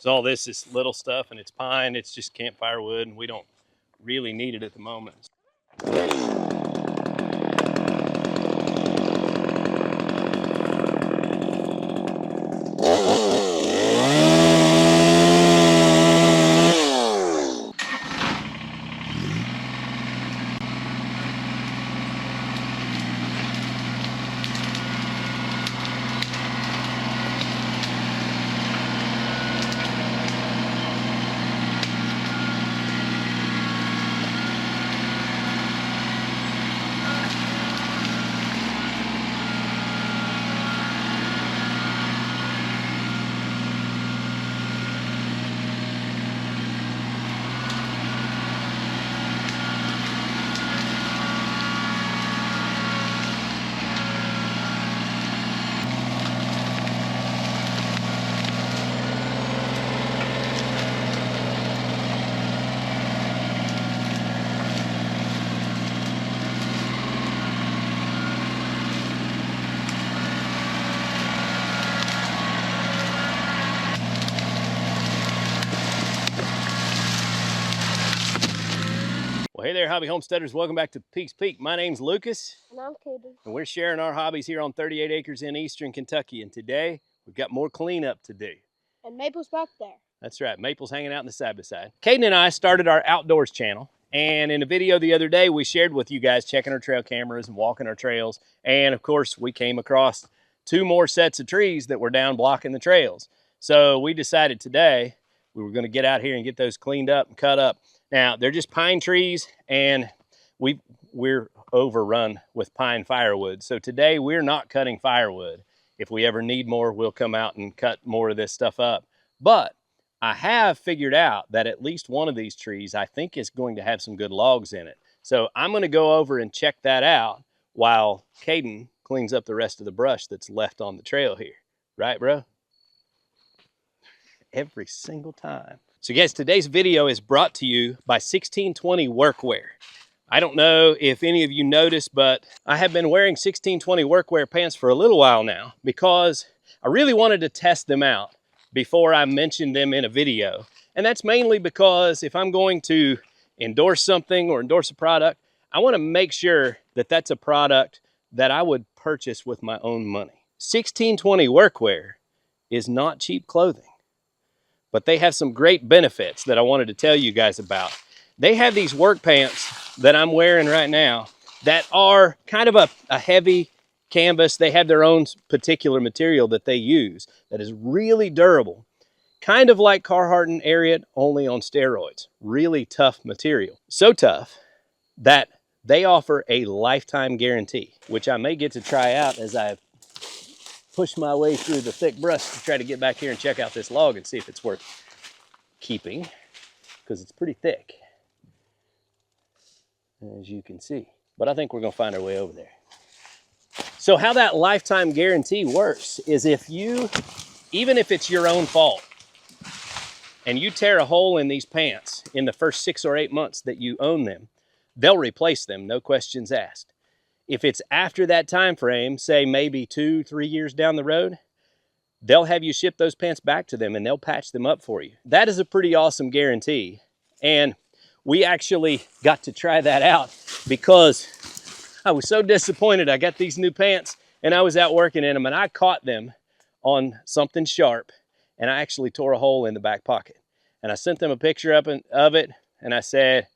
So all this is little stuff, and it's pine. It's just campfire wood, and we don't really need it at the moment. Well, hey there, hobby homesteaders. Welcome back to Peaks Peak. My name's Lucas. And I'm Caden. And we're sharing our hobbies here on 38 acres in eastern Kentucky. And today, we've got more cleanup to do. And Maple's back there. That's right. Maple's hanging out in the side-by-side. Caden and I started our outdoors channel. And in a video the other day, we shared with you guys checking our trail cameras and walking our trails. And of course, we came across 2 more sets of trees that were down blocking the trails. So we decided today we were going to get out here and get those cleaned up and cut up. Now, they're just pine trees, and we're overrun with pine firewood. So today, we're not cutting firewood. If we ever need more, we'll come out and cut more of this stuff up. But I have figured out that at least one of these trees, I think, is going to have some good logs in it. So I'm going to go over and check that out while Caden cleans up the rest of the brush that's left on the trail here. Right, bro? Every single time. So guys, today's video is brought to you by 1620 Workwear. I don't know if any of you noticed, but I have been wearing 1620 Workwear pants for a little while now because I really wanted to test them out before I mentioned them in a video. And that's mainly because if I'm going to endorse something or endorse a product, I want to make sure that that's a product that I would purchase with my own money. 1620 Workwear is not cheap clothing, but they have some great benefits that I wanted to tell you guys about. They have these work pants that I'm wearing right now that are kind of a heavy canvas. They have their own particular material that they use that is really durable. Kind of like Carhartt and Ariat, only on steroids. Really tough material. So tough that they offer a lifetime guarantee, which I may get to try out as I push my way through the thick brush to try to get back here and check out this log and see if it's worth keeping, because it's pretty thick, as you can see. But I think we're going to find our way over there. So how that lifetime guarantee works is even if it's your own fault, and you tear a hole in these pants in the first 6 or 8 months that you own them, they'll replace them, no questions asked. If it's after that time frame, say maybe 2-3 years down the road, they'll have you ship those pants back to them and they'll patch them up for you. That is a pretty awesome guarantee. And we actually got to try that out because I was so disappointed. I got these new pants and I was out working in them and I caught them on something sharp and I actually tore a hole in the back pocket. And I sent them a picture of it and I said,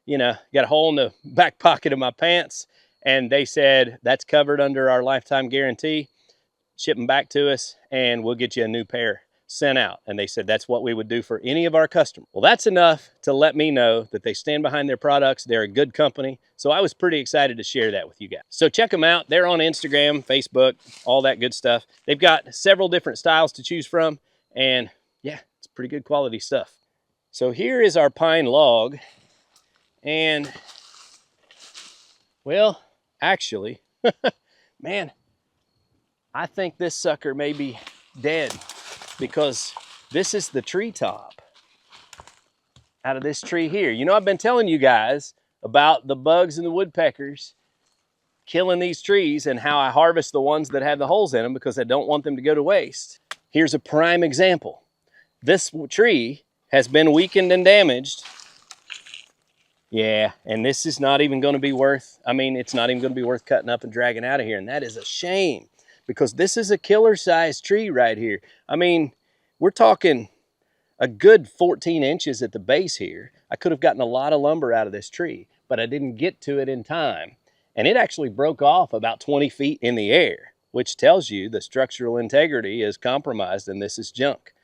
you know, got a hole in the back pocket of my pants. And they said, that's covered under our lifetime guarantee. Ship them back to us and we'll get you a new pair sent out. And they said that's what we would do for any of our customers. Well, that's enough to let me know that they stand behind their products. They're a good company. So I was pretty excited to share that with you guys. So check them out. They're on Instagram, Facebook, all that good stuff. They've got several different styles to choose from. And yeah, it's pretty good quality stuff. So here is our pine log. And well, actually, man, I think this sucker may be dead because this is the treetop out of this tree here. You know, I've been telling you guys about the bugs and the woodpeckers killing these trees and how I harvest the ones that have the holes in them because I don't want them to go to waste. Here's a prime example. this tree has been weakened and damaged. Yeah, and this is not even going to be worth, I mean, it's not even going to be worth cutting up and dragging out of here. And that is a shame, because this is a killer size tree right here. I mean, we're talking a good 14 inches at the base here. I could have gotten a lot of lumber out of this tree, but I didn't get to it in time. And it actually broke off about 20 feet in the air, which tells you the structural integrity is compromised and this is junk,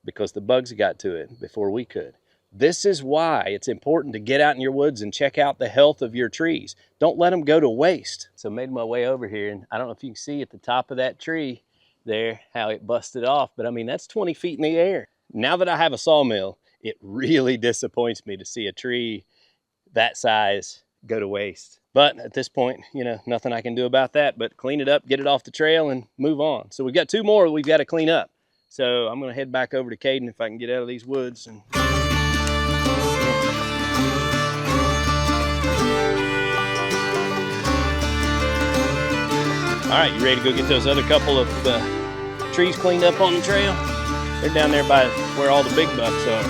because the bugs got to it before we could. This is why it's important to get out in your woods and check out the health of your trees. Don't let them go to waste. So I made my way over here, and I don't know if you can see at the top of that tree there how it busted off, but I mean, that's 20 feet in the air. Now that I have a sawmill, it really disappoints me to see a tree that size go to waste. But at this point, you know, nothing I can do about that but clean it up, get it off the trail, and move on. So we've got 2 more we've got to clean up. So I'm gonna head back over to Caden if I can get out of these woods. And all right, you ready to go get those other couple of trees cleaned up on the trail? They're down there by where all the big bucks are.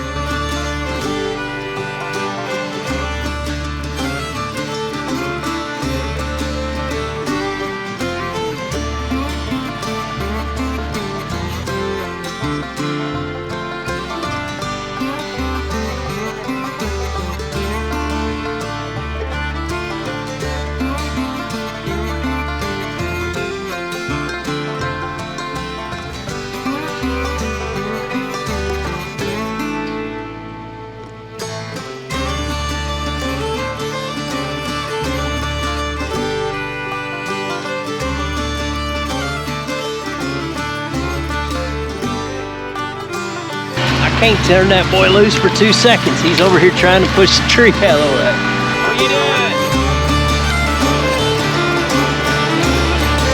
Can't turn that boy loose for 2 seconds. He's over here trying to push the tree out of the way. What are you doing?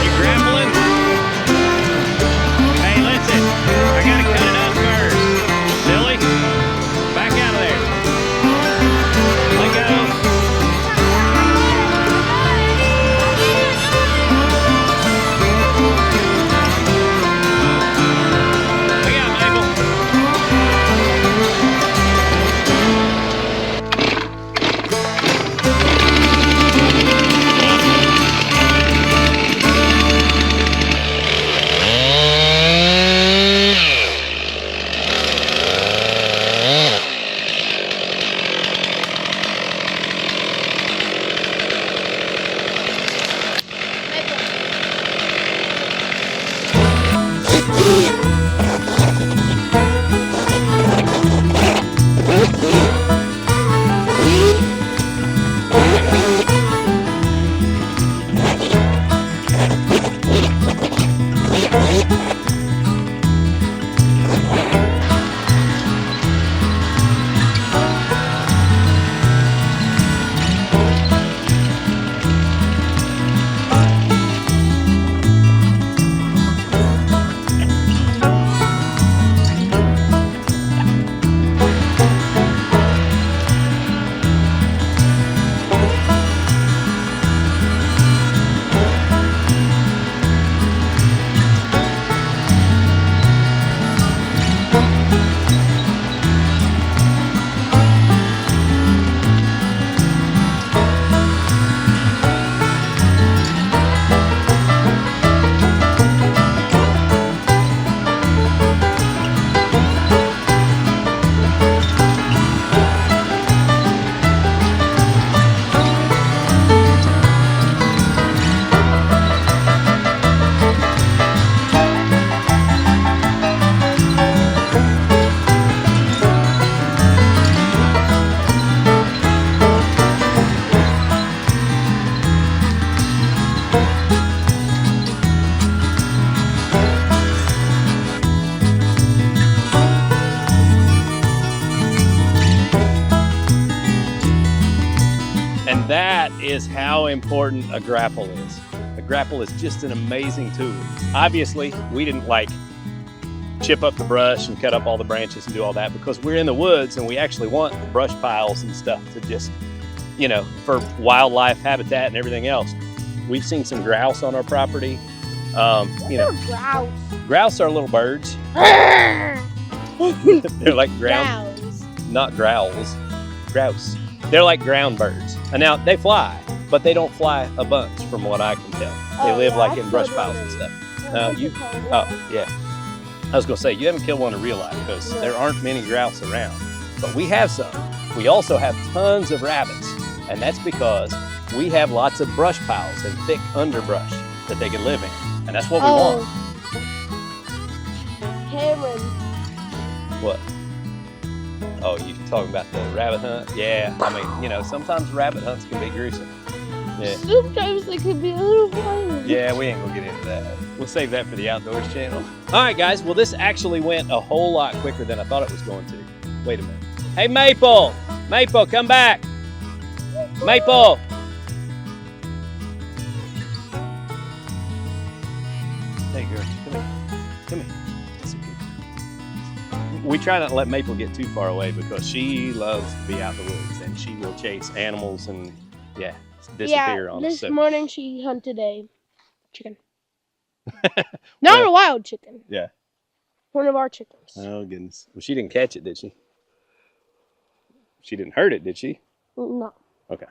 You grappling? Hey, listen, I gotta cut it up first. Silly, back out of there. Let go. Look out, Michael. And that is how important a grapple is. A grapple is just an amazing tool. Obviously, we didn't like chip up the brush and cut up all the branches and do all that because we're in the woods and we actually want the brush piles and stuff to just, you know, for wildlife habitat and everything else. We've seen some grouse on our property. You know, grouse are little birds. They're like ground, Grouse. not growls, grouse. They're like ground birds. And now they fly, but they don't fly a bunch from what I can tell. They Oh, live yeah, like I in brush killed piles one and of stuff. them. You, oh yeah. I was gonna say, you haven't killed one in real life because No. there aren't many grouse around, but we have some. We also have tons of rabbits, and that's because we have lots of brush piles and thick underbrush that they can live in, and that's what we want. Cameron. What? Oh, you talking about the rabbit hunt? Yeah, I mean, you know, sometimes rabbit hunts can be gruesome. Yeah. Sometimes they can be a little violent. Yeah, we ain't gonna get into that. We'll save that for the Outdoors channel. All right, guys, well, this actually went a whole lot quicker than I thought it was going to. Wait a minute. Hey, Maple! Maple, come back! Maple! Hey, girl, come here. Come here. We try not to let Maple get too far away because she loves to be out in the woods and she will chase animals and, yeah, disappear on us. This morning she hunted a chicken. Not a wild chicken. Yeah. One of our chickens. Oh, goodness. Well, she didn't catch it, did she? She didn't hurt it, did she? No. Okay.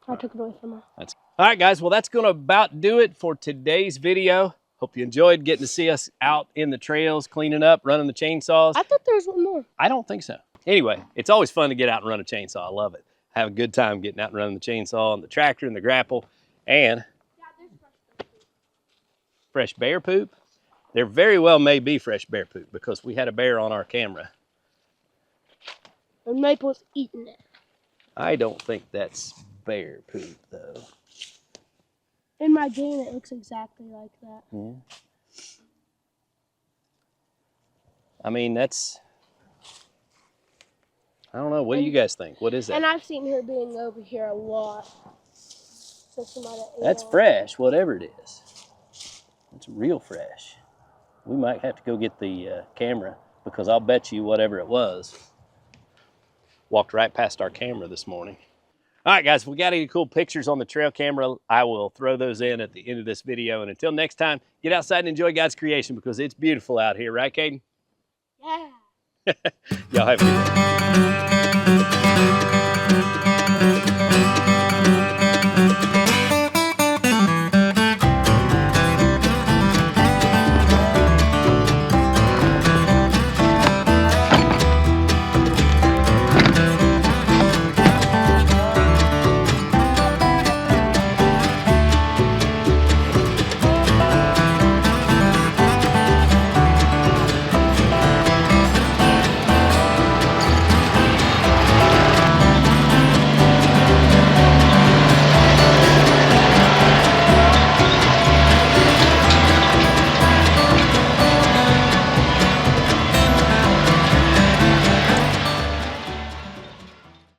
I took it away from her. All right, guys. Well, that's going to about do it for today's video. Hope you enjoyed getting to see us out in the trails, cleaning up, running the chainsaws. I thought there was one more. I don't think so. Anyway, it's always fun to get out and run a chainsaw. I love it. Have a good time getting out and running the chainsaw and the tractor and the grapple. And fresh bear poop. There very well may be fresh bear poop because we had a bear on our camera. And Maple's eating it. I don't think that's bear poop, though. In my game, it looks exactly like that. Yeah. I mean, that's... I don't know. What do you guys think? What is that? And I've seen her being over here a lot. So she might have ate That's all. fresh, whatever it is. It's real fresh. We might have to go get the camera because I'll bet you whatever it was walked right past our camera this morning. All right, guys, if we got any cool pictures on the trail camera, I will throw those in at the end of this video. And until next time, get outside and enjoy God's creation because it's beautiful out here, right, Caden? Yeah. Y'all have a good day.